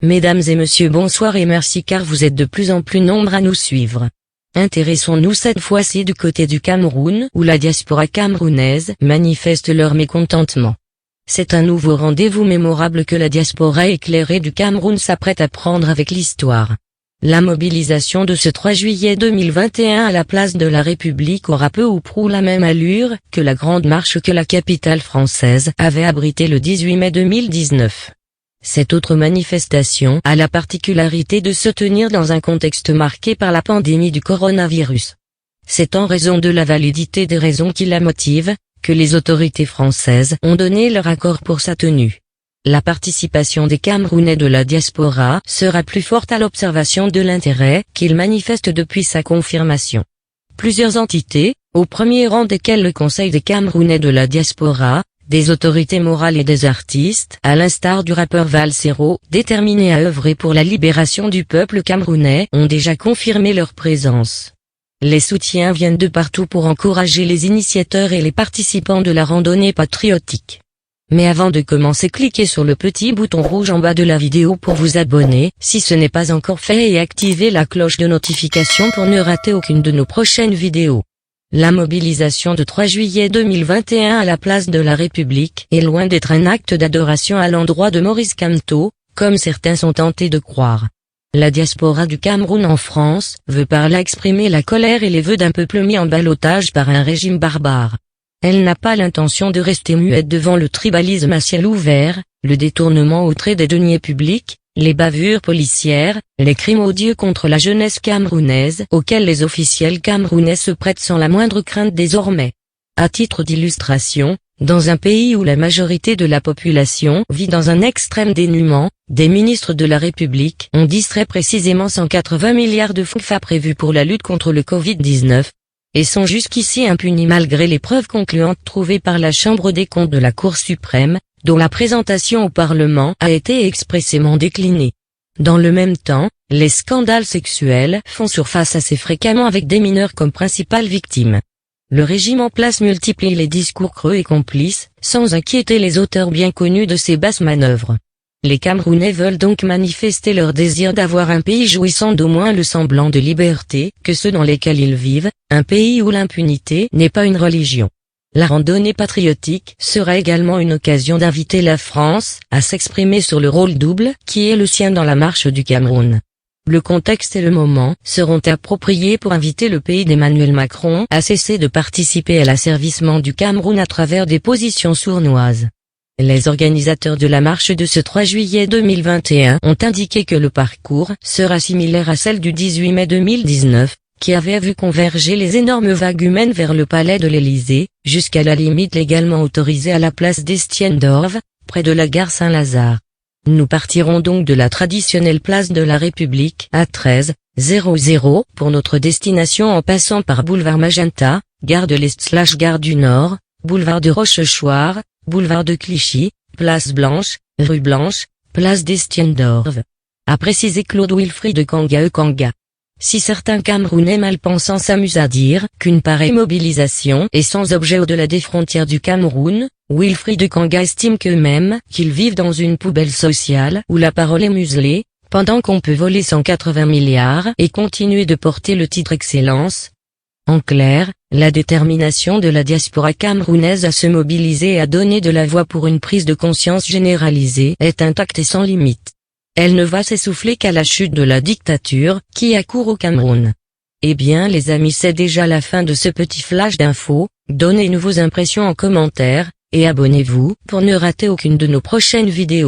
Mesdames et messieurs, bonsoir et merci car vous êtes de plus en plus nombreux à nous suivre. Intéressons-nous cette fois-ci du côté du Cameroun où la diaspora camerounaise manifeste leur mécontentement. C'est un nouveau rendez-vous mémorable que la diaspora éclairée du Cameroun s'apprête à prendre avec l'histoire. La mobilisation de ce 3 juillet 2021 à la place de la République aura peu ou prou la même allure que la grande marche que la capitale française avait abritée le 18 mai 2019. Cette autre manifestation a la particularité de se tenir dans un contexte marqué par la pandémie du coronavirus. C'est en raison de la validité des raisons qui la motivent, que les autorités françaises ont donné leur accord pour sa tenue. La participation des Camerounais de la diaspora sera plus forte à l'observation de l'intérêt qu'ils manifestent depuis sa confirmation. Plusieurs entités, au premier rang desquelles le Conseil des Camerounais de la diaspora, des autorités morales et des artistes, à l'instar du rappeur Valsero, déterminés à œuvrer pour la libération du peuple camerounais, ont déjà confirmé leur présence. Les soutiens viennent de partout pour encourager les initiateurs et les participants de la randonnée patriotique. Mais avant de commencer, cliquez sur le petit bouton rouge en bas de la vidéo pour vous abonner, si ce n'est pas encore fait, et activez la cloche de notification pour ne rater aucune de nos prochaines vidéos. La mobilisation de 3 juillet 2021 à la place de la République est loin d'être un acte d'adoration à l'endroit de Maurice Kamto, comme certains sont tentés de croire. La diaspora du Cameroun en France veut par là exprimer la colère et les vœux d'un peuple mis en ballottage par un régime barbare. Elle n'a pas l'intention de rester muette devant le tribalisme à ciel ouvert, le détournement outré des deniers publics, les bavures policières, les crimes odieux contre la jeunesse camerounaise auxquels les officiels camerounais se prêtent sans la moindre crainte désormais. À titre d'illustration, dans un pays où la majorité de la population vit dans un extrême dénuement, des ministres de la République ont distrait précisément 180 milliards de FUFA prévus pour la lutte contre le Covid-19, et sont jusqu'ici impunis malgré les preuves concluantes trouvées par la Chambre des comptes de la Cour suprême, dont la présentation au Parlement a été expressément déclinée. Dans le même temps, les scandales sexuels font surface assez fréquemment avec des mineurs comme principales victimes. Le régime en place multiplie les discours creux et complices, sans inquiéter les auteurs bien connus de ces basses manœuvres. Les Camerounais veulent donc manifester leur désir d'avoir un pays jouissant d'au moins le semblant de liberté que ceux dans lesquels ils vivent, un pays où l'impunité n'est pas une religion. La randonnée patriotique sera également une occasion d'inviter la France à s'exprimer sur le rôle double qui est le sien dans la marche du Cameroun. Le contexte et le moment seront appropriés pour inviter le pays d'Emmanuel Macron à cesser de participer à l'asservissement du Cameroun à travers des positions sournoises. Les organisateurs de la marche de ce 3 juillet 2021 ont indiqué que le parcours sera similaire à celle du 18 mai 2019, qui avait vu converger les énormes vagues humaines vers le palais de l'Élysée, jusqu'à la limite légalement autorisée à la place d'Estienne d'Orve, près de la gare Saint-Lazare. Nous partirons donc de la traditionnelle place de la République à 13h00 pour notre destination en passant par boulevard Magenta, gare de l'Est/gare du Nord, boulevard de Rochechouart, boulevard de Clichy, place Blanche, rue Blanche, place d'Estienne d'Orve. A précisé Claude Wilfried Kanga. Si certains Camerounais malpensants s'amusent à dire qu'une pareille mobilisation est sans objet au-delà des frontières du Cameroun, Wilfried Kanga estime qu'eux-mêmes qu'ils vivent dans une poubelle sociale où la parole est muselée, pendant qu'on peut voler 180 milliards et continuer de porter le titre Excellence. En clair, la détermination de la diaspora camerounaise à se mobiliser et à donner de la voix pour une prise de conscience généralisée est intacte et sans limite. Elle ne va s'essouffler qu'à la chute de la dictature qui accourt au Cameroun. Eh bien les amis, c'est déjà la fin de ce petit flash d'infos. Donnez-nous vos impressions en commentaire, et abonnez-vous pour ne rater aucune de nos prochaines vidéos.